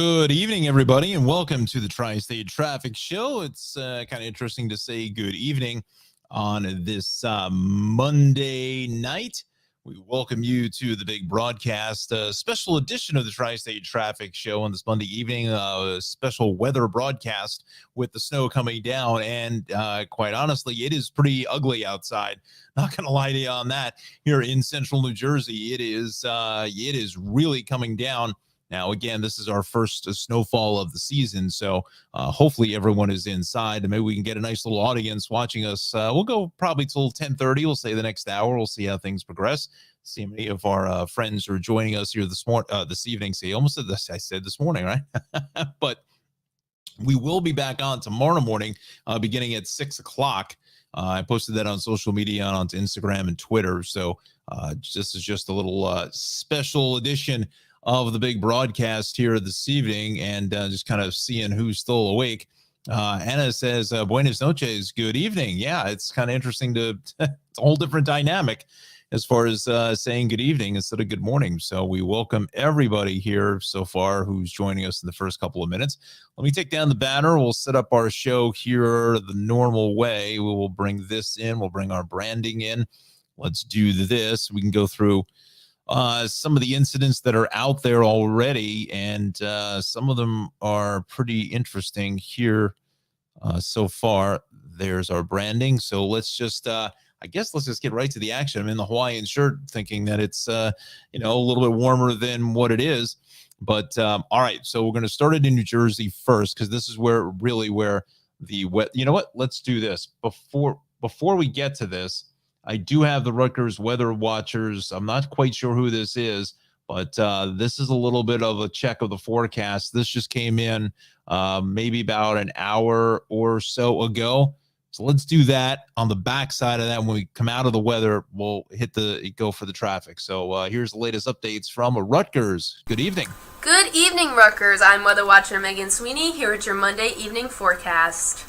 Good evening, everybody, and welcome to the Tri-State Traffic Show. It's kind of interesting to say good evening on this Monday night. We welcome you to the big broadcast, special edition of the Tri-State Traffic Show on this Monday evening, a special weather broadcast with the snow coming down. And quite honestly, it is pretty ugly outside. Not going to lie to you on that. Here in central New Jersey, it is really coming down. Now, again, this is our first snowfall of the season, so hopefully everyone is inside, and maybe we can get a nice little audience watching us. We'll go probably till 10:30. We'll say the next hour. We'll see how things progress. See how many of our friends are joining us here this evening. See, almost said this. I said this morning, right? But we will be back on tomorrow morning, beginning at 6 o'clock. I posted that on social media, onto Instagram and Twitter. So this is just a little special edition of the big broadcast here this evening, and just kind of seeing who's still awake. Anna says, buenas noches, good evening. Yeah, it's kind of interesting it's a whole different dynamic as far as saying good evening instead of good morning. So we welcome everybody here so far who's joining us in the first couple of minutes. Let me take down the banner. We'll set up our show here the normal way. We will bring this in. We'll bring our branding in. Let's do this. We can go through some of the incidents that are out there already, and some of them are pretty interesting here so far. There's our branding. So let's just, let's just get right to the action. I'm in the Hawaiian shirt thinking that it's, a little bit warmer than what it is. But all right, so we're going to start it in New Jersey first, because this is where the wet, you know what? Let's do this. Before we get to this, I do have the Rutgers Weather Watchers. I'm not quite sure who this is, but this is a little bit of a check of the forecast. This just came in maybe about an hour or so ago. So let's do that. On the backside of that, when we come out of the weather, we'll go for the traffic. So here's the latest updates from Rutgers. Good evening. Good evening, Rutgers. I'm Weather Watcher Megan Sweeney here at your Monday evening forecast.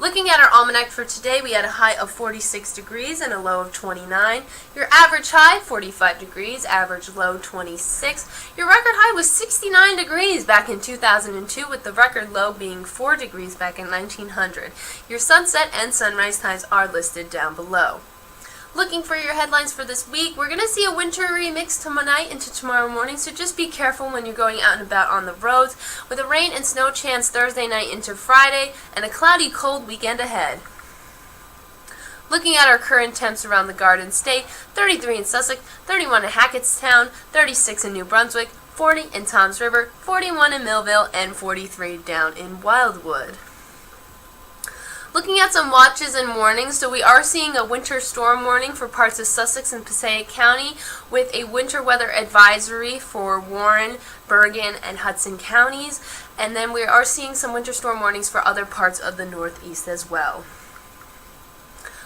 Looking at our almanac for today, we had a high of 46 degrees and a low of 29. Your average high, 45 degrees, average low, 26. Your record high was 69 degrees back in 2002, with the record low being 4 degrees back in 1900. Your sunset and sunrise times are listed down below. Looking for your headlines for this week, we're going to see a wintry mix tonight into tomorrow morning, so just be careful when you're going out and about on the roads, with a rain and snow chance Thursday night into Friday, and a cloudy, cold weekend ahead. Looking at our current temps around the Garden State, 33 in Sussex, 31 in Hackettstown, 36 in New Brunswick, 40 in Toms River, 41 in Millville, and 43 down in Wildwood. Looking at some watches and warnings, so we are seeing a winter storm warning for parts of Sussex and Passaic County, with a winter weather advisory for Warren, Bergen, and Hudson counties, and then we are seeing some winter storm warnings for other parts of the Northeast as well.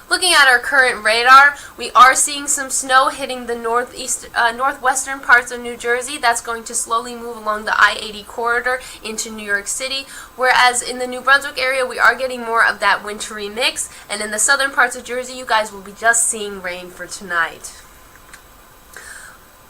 Looking at our current radar, we are seeing some snow hitting the northwestern parts of New Jersey. That's going to slowly move along the I-80 corridor into New York City, whereas in the New Brunswick area, we are getting more of that wintry mix, and in the southern parts of Jersey, you guys will be just seeing rain for tonight.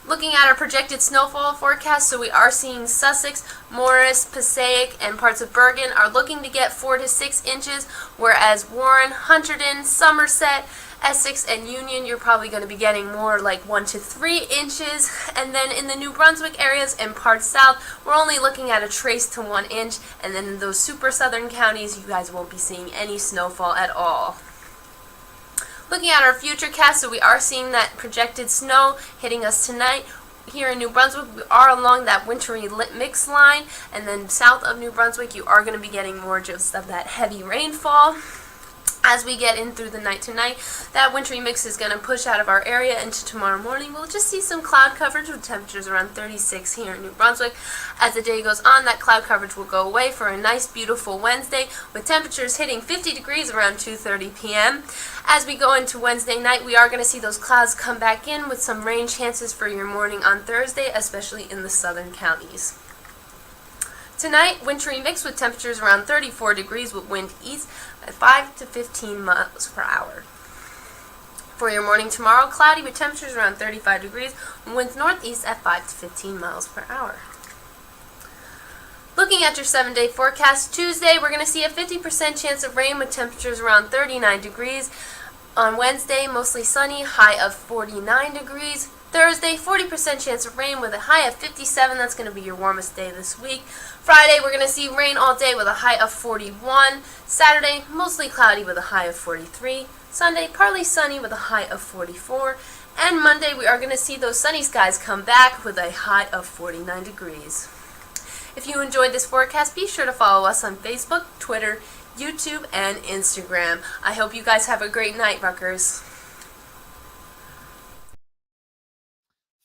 Looking at our projected snowfall forecast, so we are seeing Sussex, Morris, Passaic, and parts of Bergen are looking to get 4 to 6 inches, whereas Warren, Hunterdon, Somerset, Essex, and Union, you're probably going to be getting more like 1 to 3 inches. And then in the New Brunswick areas and parts south, we're only looking at a trace to 1 inch. And then in those super southern counties, you guys won't be seeing any snowfall at all. Looking at our futurecast, so we are seeing that projected snow hitting us tonight. Here in New Brunswick, we are along that wintry mix line, and then south of New Brunswick, you are going to be getting more just of that heavy rainfall. As we get in through the night tonight, that wintry mix is going to push out of our area into tomorrow morning. We'll just see some cloud coverage with temperatures around 36 here in New Brunswick. As the day goes on, that cloud coverage will go away for a nice, beautiful Wednesday, with temperatures hitting 50 degrees around 2:30 p.m. As we go into Wednesday night, we are going to see those clouds come back in with some rain chances for your morning on Thursday, especially in the southern counties. Tonight, wintry mix with temperatures around 34 degrees with wind east at 5 to 15 miles per hour. For your morning tomorrow, cloudy with temperatures around 35 degrees, winds northeast at 5 to 15 miles per hour. Looking at your 7-day forecast, Tuesday we're going to see a 50% chance of rain with temperatures around 39 degrees. On Wednesday, mostly sunny, high of 49 degrees. Thursday, 40% chance of rain with a high of 57. That's going to be your warmest day this week. Friday, we're going to see rain all day with a high of 41. Saturday, mostly cloudy with a high of 43. Sunday, partly sunny with a high of 44. And Monday, we are going to see those sunny skies come back with a high of 49 degrees. If you enjoyed this forecast, be sure to follow us on Facebook, Twitter, YouTube, and Instagram. I hope you guys have a great night, Rutgers.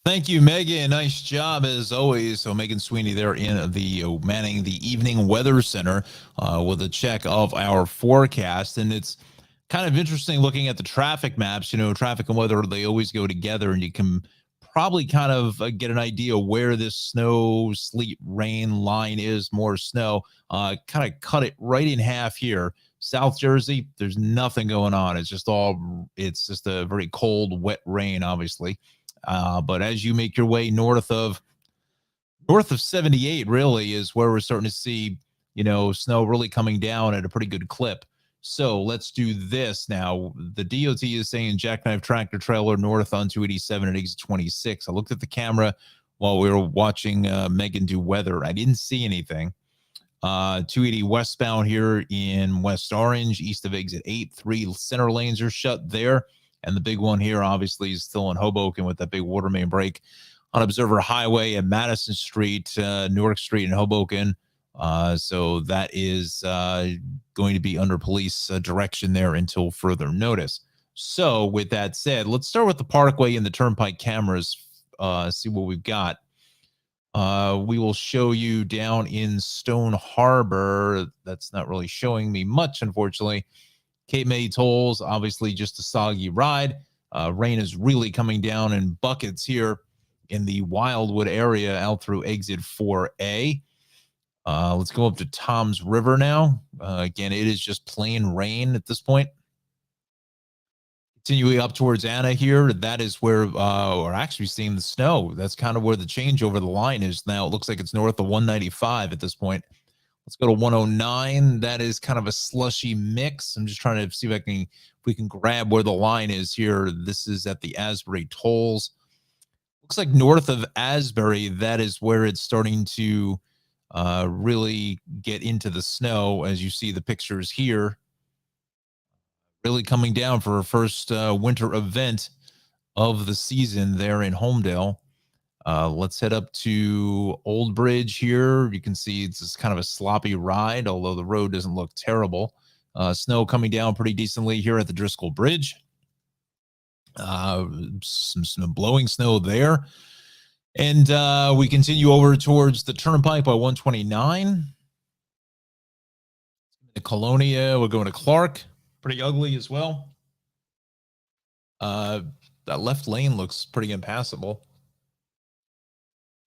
Thank you, Megan. Nice job as always. So Megan Sweeney there in the manning the Evening Weather Center with a check of our forecast. And it's kind of interesting looking at the traffic maps. You know, traffic and weather, they always go together, and you can probably kind of get an idea where this snow, sleet, rain line is. More snow. Kind of cut it right in half here. South Jersey, there's nothing going on. It's just a very cold, wet rain, obviously. But as you make your way north of 78, really is where we're starting to see, you know, snow really coming down at a pretty good clip. So let's do this now. The DOT is saying jackknife tractor trailer north on 287 at exit 26. I looked at the camera while we were watching Megan do weather. I didn't see anything. 280 westbound here in West Orange, east of exit 8. 3 center lanes are shut there. And the big one here, obviously, is still in Hoboken with that big water main break on Observer Highway at Madison Street, Newark Street in Hoboken. So that is going to be under police direction there until further notice. So with that said, let's start with the Parkway and the Turnpike cameras, see what we've got. We will show you down in Stone Harbor. That's not really showing me much, unfortunately. Cape May tolls, obviously just a soggy ride. Rain is really coming down in buckets here in the Wildwood area out through exit 4A. Let's go up to Tom's River now. Again, it is just plain rain at this point. Continuing up towards Anna here, that is where we're actually seeing the snow. That's kind of where the change over the line is now. It looks like it's north of 195 at this point. Let's go to 109. That is kind of a slushy mix. I'm just trying to see if we can grab where the line is here. This is at the Asbury tolls. Looks like north of Asbury, that is where it's starting to really get into the snow, as you see the pictures here. Really coming down for a first winter event of the season there in Homedale. Let's head up to Old Bridge here. You can see it's just kind of a sloppy ride, although the road doesn't look terrible. Snow coming down pretty decently here at the Driscoll Bridge. Some blowing snow there. And we continue over towards the Turnpike by 129. The Colonia, we're going to Clark. Pretty ugly as well. That left lane looks pretty impassable.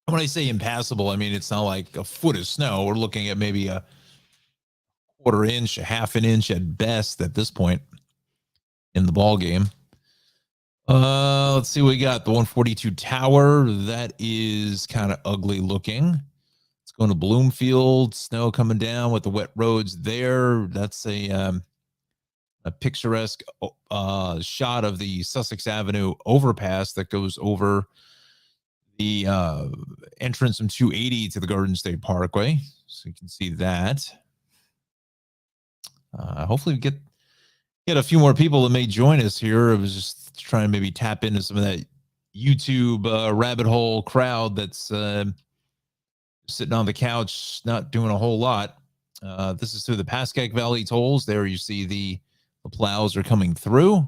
When I say impassable, I mean it's not like a foot of snow. We're looking at maybe a quarter inch, a half an inch at best at this point in the ball game. Let's see what we got. The 142 Tower, that is kind of ugly looking. Let's go to Bloomfield. Snow coming down with the wet roads there. That's a picturesque shot of the Sussex Avenue overpass that goes over the entrance from 280 to the Garden State Parkway. So you can see that. Hopefully we get a few more people that may join us here. I was just trying to maybe tap into some of that YouTube rabbit hole crowd that's sitting on the couch, not doing a whole lot. This is through the Pascack Valley tolls. There you see the plows are coming through.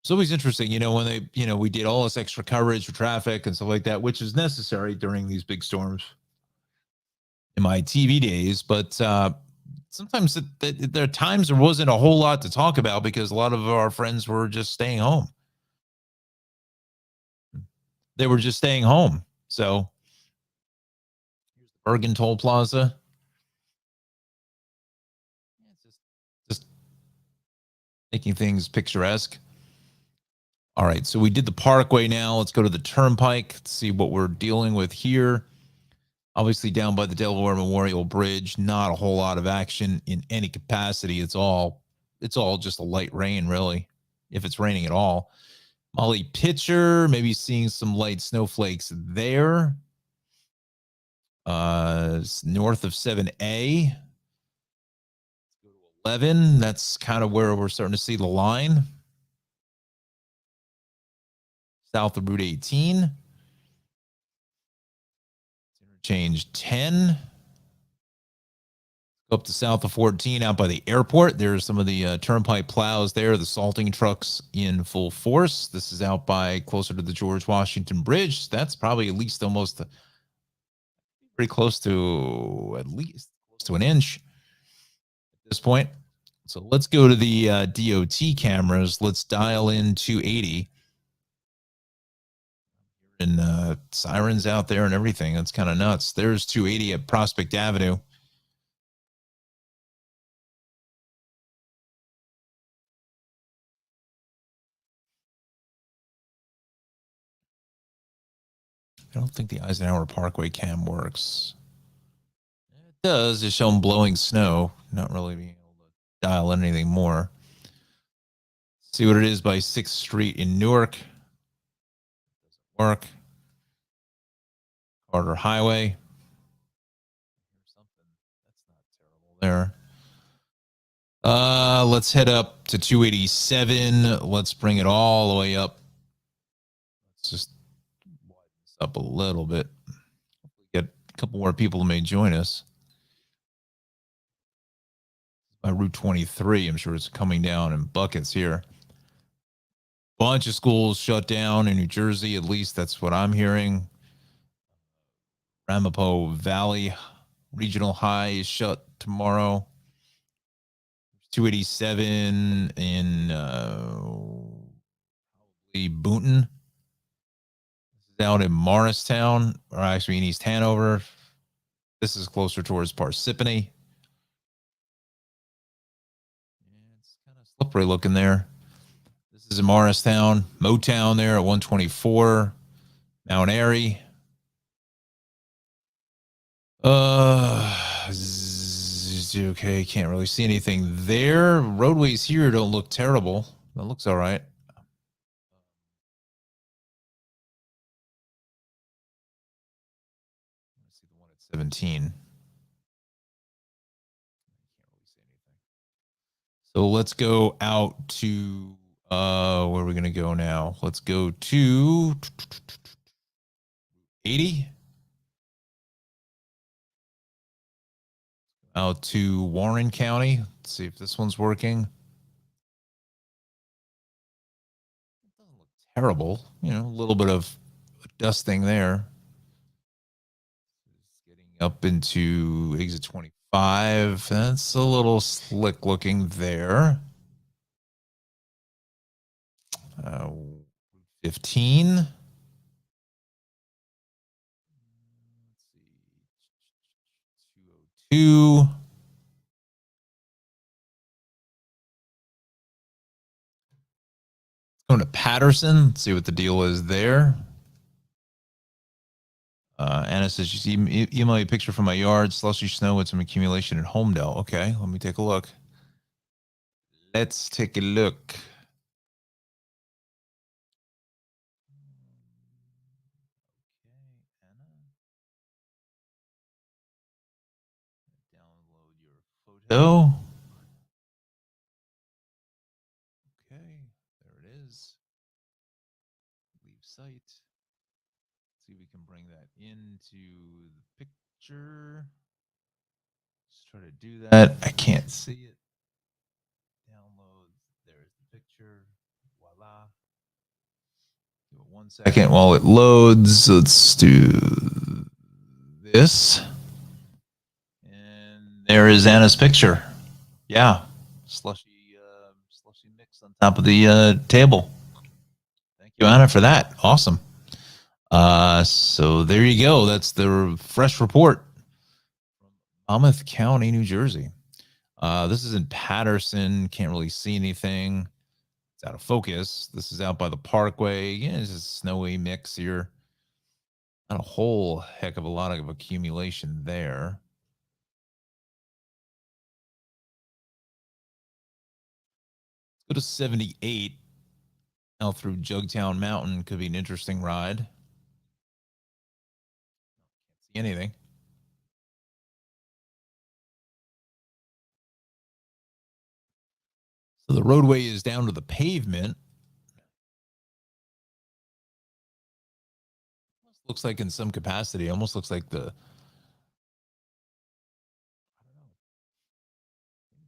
It's always interesting, you know, when we did all this extra coverage for traffic and stuff like that, which is necessary during these big storms in my TV days. But sometimes there are times there wasn't a whole lot to talk about because a lot of our friends were just staying home. They were just staying home. So here's the Bergen Toll Plaza. Just making things picturesque. All right, so we did the Parkway now. Let's go to the Turnpike. Let's see what we're dealing with here. Obviously, down by the Delaware Memorial Bridge, not a whole lot of action in any capacity. It's all just a light rain, really, if it's raining at all. Molly Pitcher, maybe seeing some light snowflakes there. North of 7A. 11, that's kind of where we're starting to see the line. South of Route 18. Interchange 10. Go up to south of 14 out by the airport. There's some of the turnpike plows there, the salting trucks in full force. This is out by closer to the George Washington Bridge. That's probably at least almost pretty close to at least close to an inch at this point. So let's go to the DOT cameras. Let's dial in 280. And sirens out there and everything. That's kind of nuts. There's 280 at Prospect Avenue. I don't think the Eisenhower Parkway cam works. It does. Just show them blowing snow. Not really being able to dial in anything more. See what it is by 6th Street in Newark. Doesn't work. Carter Highway. Something that's not terrible there. Let's head up to 287. Let's bring it all the way up. Let's just widen this up a little bit. Get a couple more people who may join us. By Route 23, I'm sure it's coming down in buckets here. Bunch of schools shut down in New Jersey, at least that's what I'm hearing. Ramapo Valley Regional High is shut tomorrow. 287 in probably Boonton. This is out in Morristown, or actually in East Hanover. This is closer towards Parsippany. It's kind of slippery looking there. This is in Morristown. Motown there at 124. Mount Airy. Okay, can't really see anything there. Roadways here don't look terrible. That looks all right. Let's see the one at 17. Can't really see anything. So let's go out to where are we gonna go now? Let's go to 80. Out to Warren County. Let's see if this one's working. It doesn't look terrible. You know, a little bit of dusting there. It's getting up into exit 25. That's a little slick looking there. 15. Let's see. 202. Going to Patterson. Let's see what the deal is there. Anna says, you email a picture from my yard, slushy snow with some accumulation at Homedale. Okay, let me take a look. Let's take a look. Download your photo. Okay, there it is. Leave site. See if we can bring that into the picture. Just try to do that. I can't see it. Download. There's the picture. Voila. Give it 1 second while it loads. Let's do this. And there is Anna's picture. Yeah. Slushy mix on top of the table. Thank you, Anna, for that. Awesome. So there you go. That's the fresh report from Monmouth County, New Jersey. This is in Patterson. Can't really see anything. It's out of focus. This is out by the Parkway. Yeah, it's a snowy mix here. Not a whole heck of a lot of accumulation there. Let's go to 78. Out through Jugtown Mountain could be an interesting ride. Can't see anything. So the roadway is down to the pavement. Looks like in some capacity, almost looks like the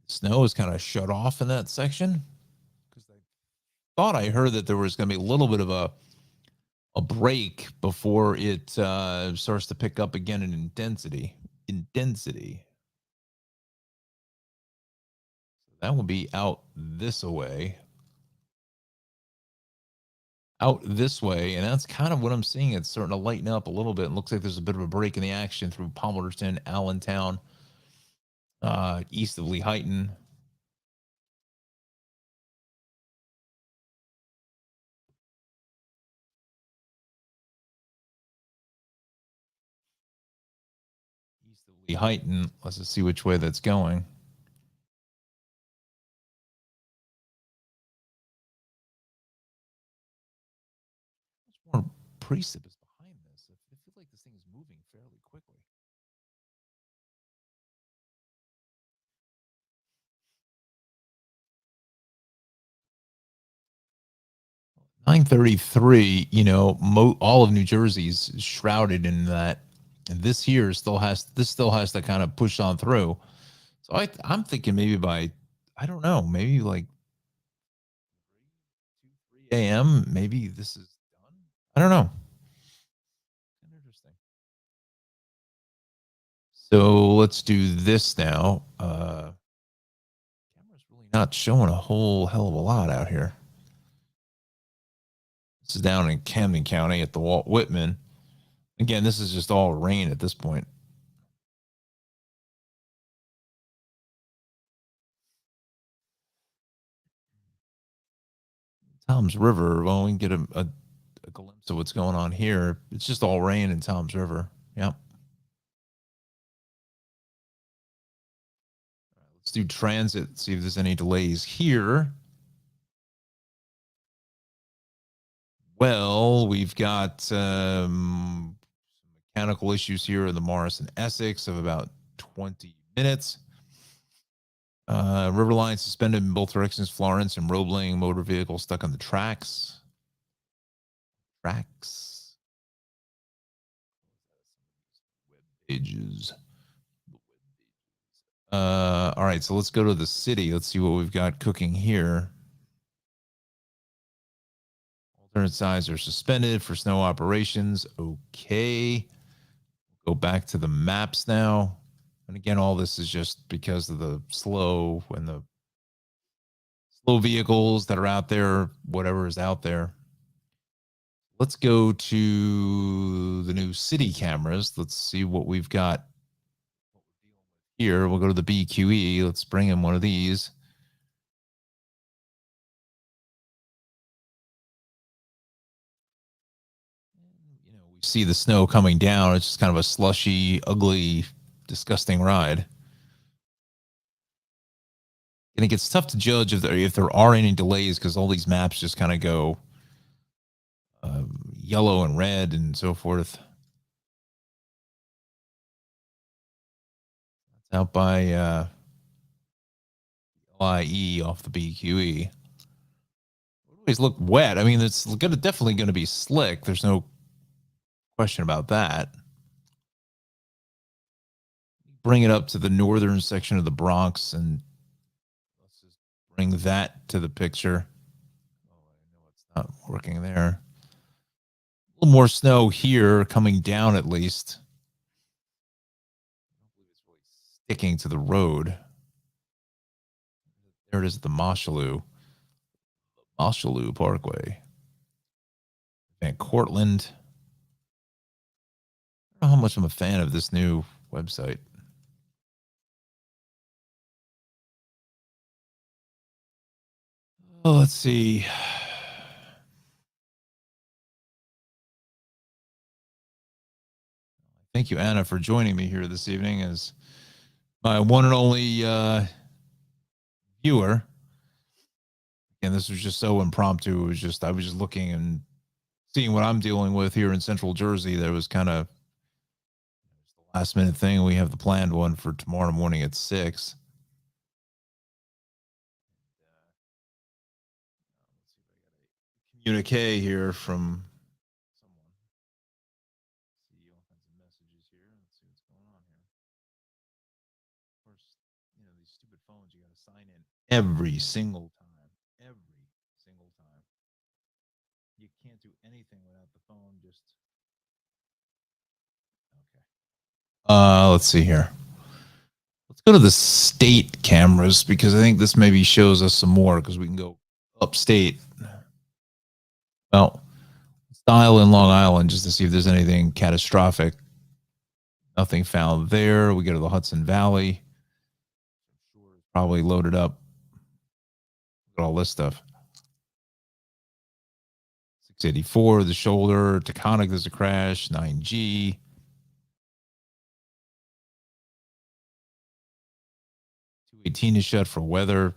snow is kind of shut off in that section. Because I thought I heard that there was going to be a little bit of a break before it starts to pick up again in intensity. That will be out this way. Out this way, and that's kind of what I'm seeing. It's starting to lighten up a little bit. It looks like there's a bit of a break in the action through Palmerston, Allentown, east of Lehighton. East of Lehighton. Let's just see which way that's going. More precip is behind this. I feel like this thing is moving fairly quickly. 933, you know, all of New Jersey's shrouded in that. And this still has to kind of push on through. So I'm thinking maybe by, I don't know, maybe like 2, 3 a.m. Maybe this is done. I don't know. Interesting. So let's do this now. Camera's really not showing a whole hell of a lot out here. This is down in Camden County at the Walt Whitman. Again, this is just all rain at this point. Tom's River. Well, we can get a glimpse of what's going on here. It's just all rain in Tom's River. Yep. Let's do transit, see if there's any delays here. Well, we've got some mechanical issues here in the Morrison Essex of about 20 minutes. River line suspended in both directions, Florence and Roebling motor vehicle stuck on the tracks. Web pages. All right, so let's go to the city. Let's see what we've got cooking here. Alternate sides are suspended for snow operations. Okay. Go back to the maps now. And again, all this is just because of the slow vehicles that are out there, whatever is out there. Let's go to the new city cameras. Let's see what we've got here. We'll go to the BQE. Let's bring in one of these. You know, we see the snow coming down. It's just kind of a slushy, ugly, disgusting ride. And it gets tough to judge if there are any delays because all these maps just kind of go yellow and red and so forth. That's out by LIE off the BQE. Always look wet. I mean, it's definitely going to be slick. There's no question about that. Bring it up to the northern section of the Bronx and let's just bring that to the picture. Oh, I know it's not working there. A little more snow here coming down at least. It's really sticking to the road. There it is at the Mosholu Parkway. Van Cortlandt. I don't know how much I'm a fan of this new website. Oh, let's see. Thank you, Anna, for joining me here this evening as my one and only viewer. And this was just so impromptu. It was just, I was just looking and seeing what I'm dealing with here in Central Jersey. There was kind of the last minute thing. We have the planned one for tomorrow morning at 6. Communique here from someone. See all kinds of messages here. Let's see what's going on here. Of course, these stupid phones, you got to sign in every single time. Every single time. You can't do anything without the phone. Just okay. Let's see here. Let's go to the state cameras because I think this maybe shows us some more because we can go upstate. Well, let's dial in Long Island just to see if there's anything catastrophic. Nothing found there. We go to the Hudson Valley. Probably loaded up. Look at all this stuff. 684, the shoulder. Taconic, there's a crash. 9G. 218 is shut for weather.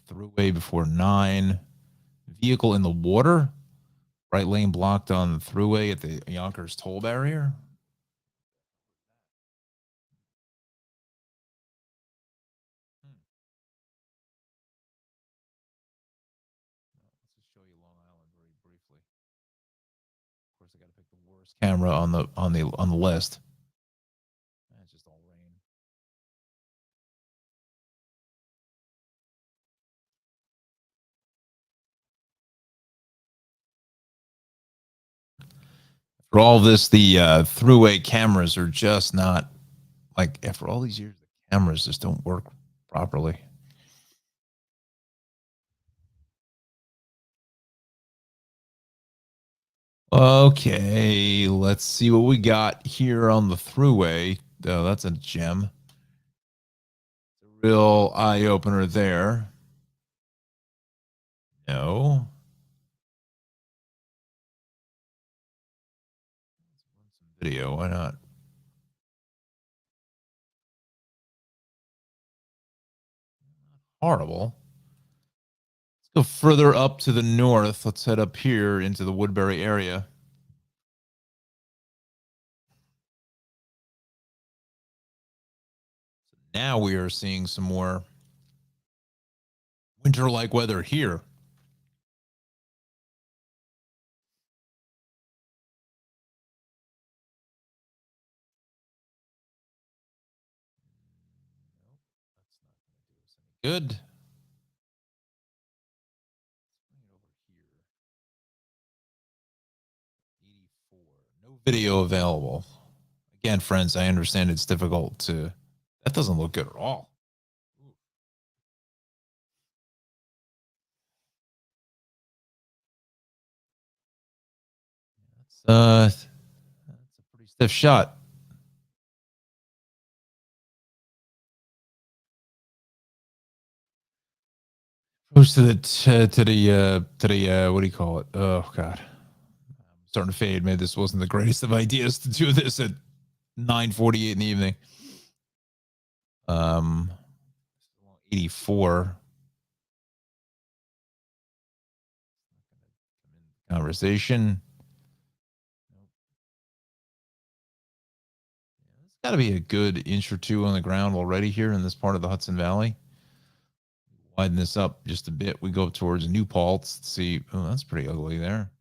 Thruway before 9. Vehicle in the water. Right lane blocked on the thruway at the Yonkers toll barrier. Let's just show you Long Island very briefly. Of course, I got to pick the worst camera on the list. It's just all rain. For all this, the throughway cameras are just not like after all these years, the cameras just don't work properly. Okay, let's see what we got here on the throughway. Oh, that's a gem. It's a real eye opener there. No. Video, why not? Horrible. Let's go further up to the north. Let's head up here into the Woodbury area. So now we are seeing some more winter-like weather here. Good. No video available. Again, friends, I understand it's difficult to. That doesn't look good at all. That's a pretty stiff shot. Goes to the what do you call it? Oh God, I'm starting to fade. Maybe this wasn't the greatest of ideas to do this at 9:48 in the evening. 84. Conversation. It's got to be a good inch or two on the ground already here in this part of the Hudson Valley. Widen this up just a bit. We go towards New Paltz. See, oh, that's pretty ugly there.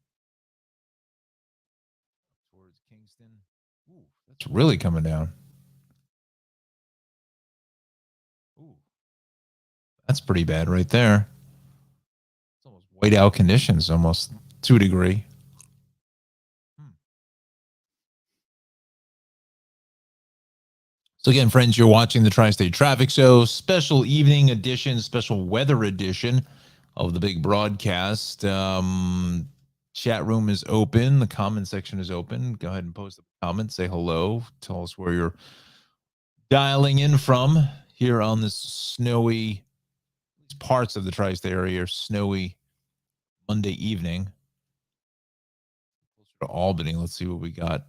Towards Kingston. Ooh, that's really coming down. Ooh, that's pretty bad right there. It's almost white out conditions, almost to a degree. So again, friends, you're watching the Tri-State Traffic Show, special evening edition, special weather edition of the big broadcast. Chat room is open. The comment section is open. Go ahead and post a comment. Say hello. Tell us where you're dialing in from here on this snowy, parts of the Tri-State area, snowy Monday evening. Closer to Albany. Let's see what we got.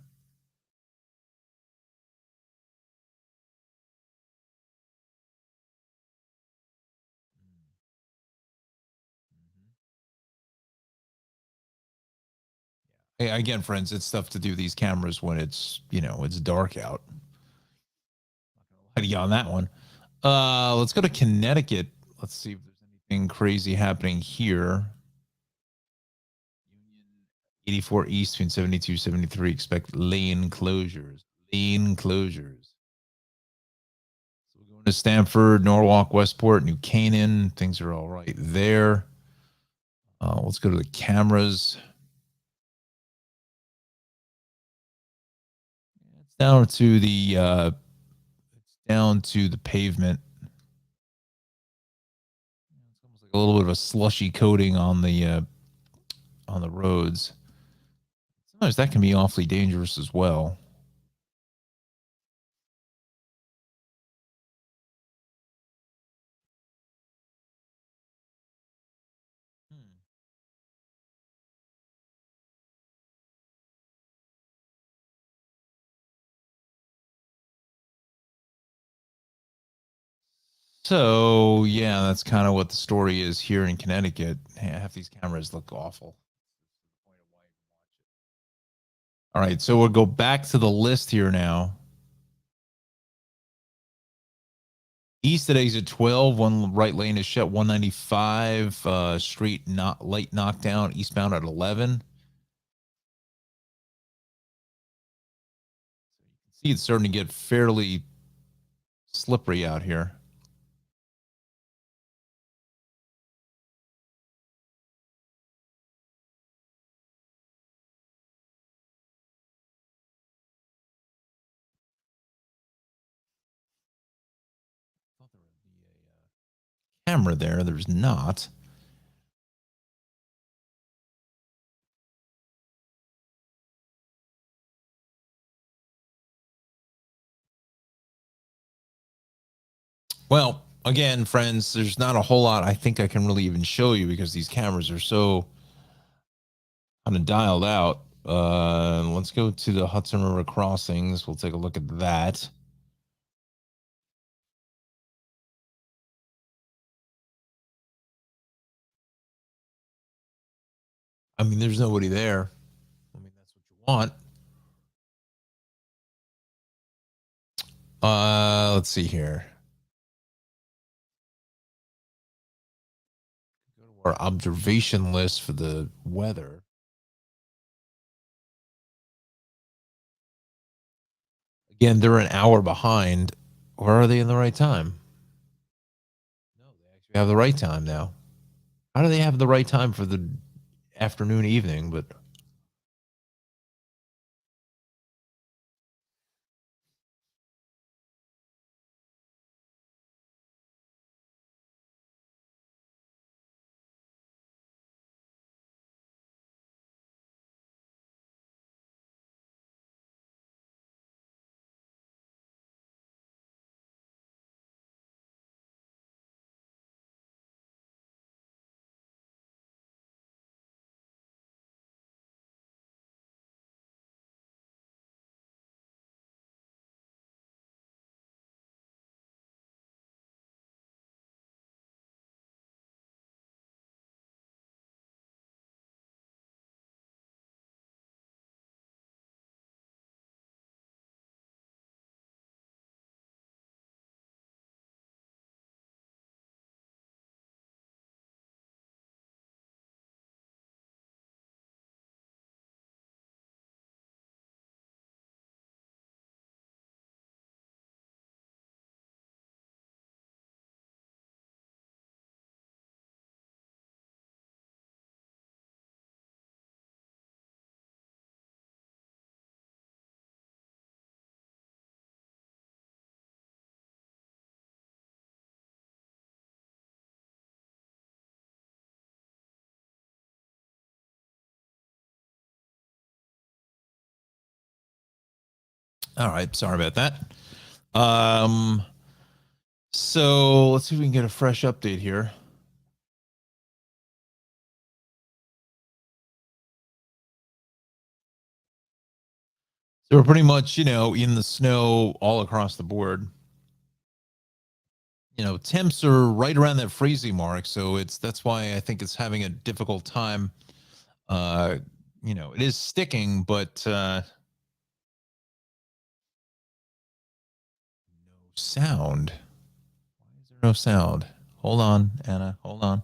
Again, friends, it's tough to do these cameras when it's, it's dark out. How do you on that one? Let's go to Connecticut. Let's see if there's anything crazy happening here. 84 East between 72, 73. Expect lane closures. Lane closures. So we're going to Stamford, Norwalk, Westport, New Canaan. Things are all right there. Let's go to the cameras. It's down to the pavement. It's almost like a little bit of a slushy coating on the roads. Sometimes that can be awfully dangerous as well. So, yeah, that's kind of what the story is here in Connecticut. Half these cameras look awful. All right, so we'll go back to the list here now. East today's at 12. One right lane is shut. 195. Straight light knockdown. Eastbound at 11. So you can see it's starting to get fairly slippery out here. I thought there would be a camera there. There's not. Well, again, friends, there's not a whole lot I think I can really even show you because these cameras are so kind of dialed out. Let's go to the Hudson River crossings. We'll take a look at that. I mean, there's nobody there. I mean, that's what you want. Let's see here. Go to our observation list for the weather. Again, they're an hour behind. Or are they in the right time? No, they actually have the right time now. How do they have the right time for the afternoon, evening? But all right, sorry about that. So let's see if we can get a fresh update here. So we're pretty much, in the snow all across the board. Temps are right around that freezing mark, so that's why I think it's having a difficult time it is sticking, but no sound. Why is there no sound? Hold on, Anna. Hold on.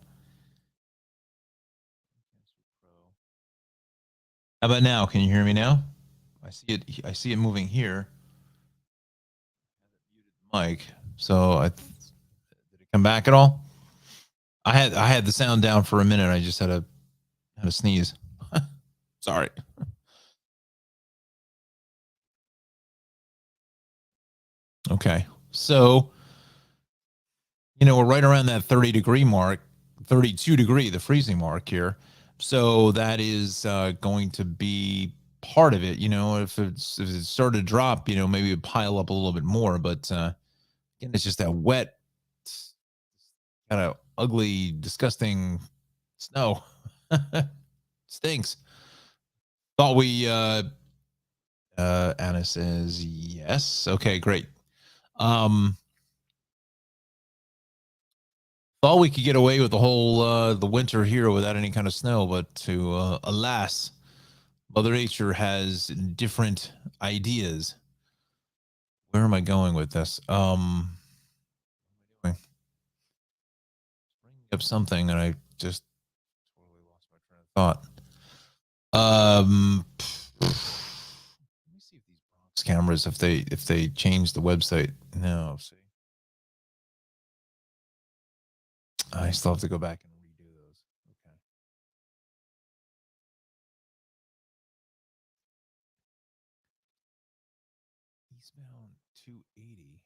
How about now? Can you hear me now? I see it. I see it moving here. Mic. So did it come back at all? I had the sound down for a minute. I just had a sneeze. Sorry. Okay. So, we're right around that 30-degree mark, 32-degree, the freezing mark here. So that is going to be part of it. If it started to drop, maybe it pile up a little bit more. But again, it's just that wet, kind of ugly, disgusting snow. Stinks. Thought we Anna says yes. Okay, great. Thought we could get away with the whole the winter here without any kind of snow, but alas, Mother Nature has different ideas. Where am I going with this? Bringing up something and I just totally lost my train of thought. Let me see if these box cameras, if they change the website. No, see. I still have to go back and redo those. Okay. Eastbound 280.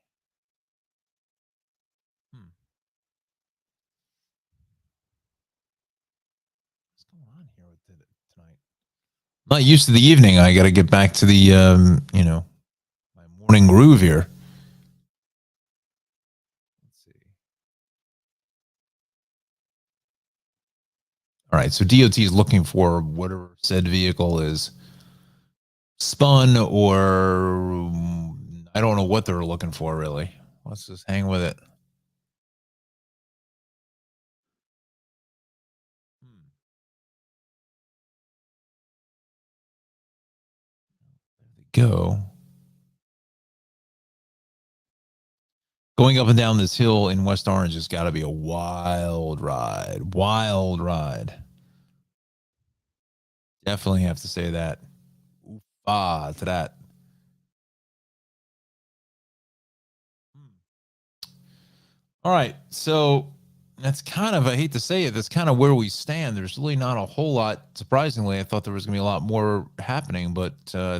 What's going on here with tonight? I'm not used to the evening. I got to get back to the my morning groove here. Let's see. All right, so DOT is looking for whatever said vehicle is spun, or I don't know what they're looking for, really. Let's just hang with it. There they go. Going up and down this hill in West Orange has got to be a wild ride. Wild ride. Definitely have to say that. Oof-ah to that. All right. So that's kind of, I hate to say it, that's kind of where we stand. There's really not a whole lot. Surprisingly, I thought there was going to be a lot more happening, but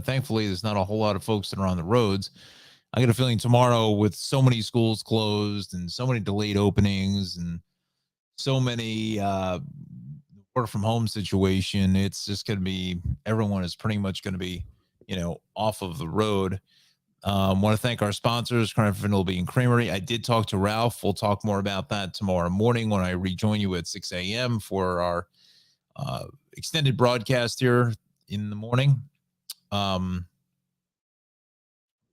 thankfully, there's not a whole lot of folks that are on the roads. I get a feeling tomorrow, with so many schools closed and so many delayed openings and so many work from home situation, it's just going to be, everyone is pretty much going to be, off of the road. Want to thank our sponsors, Cranford Bean Creamery. I did talk to Ralph. We'll talk more about that tomorrow morning when I rejoin you at 6 a.m. for our extended broadcast here in the morning.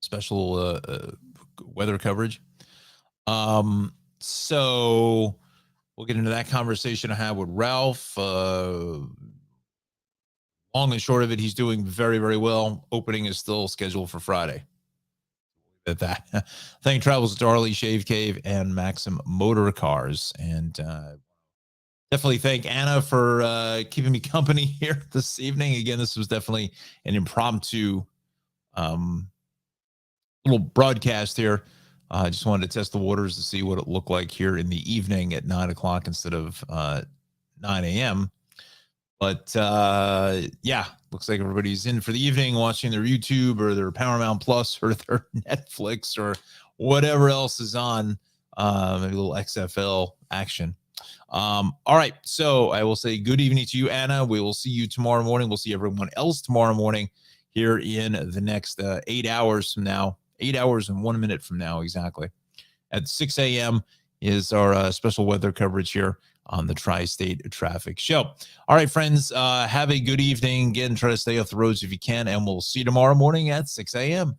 Special weather coverage. So we'll get into that conversation I had with Ralph. Long and short of it, he's doing very, very well. Opening is still scheduled for Friday. At that. Thank Travels to Darley, Shave Cave, and Maxim Motor Cars. And definitely thank Anna for keeping me company here this evening. Again, this was definitely an impromptu little broadcast here. I just wanted to test the waters to see what it looked like here in the evening at 9 o'clock instead of 9 a.m. But yeah, looks like everybody's in for the evening watching their YouTube or their Paramount Plus or their Netflix or whatever else is on. Maybe a little XFL action. All right. So I will say good evening to you, Anna. We will see you tomorrow morning. We'll see everyone else tomorrow morning here in the next 8 hours from now. 8 hours and 1 minute from now, exactly. At 6 a.m. is our special weather coverage here on the Tri-State Traffic Show. All right, friends, have a good evening. Again, try to stay off the roads if you can, and we'll see you tomorrow morning at 6 a.m.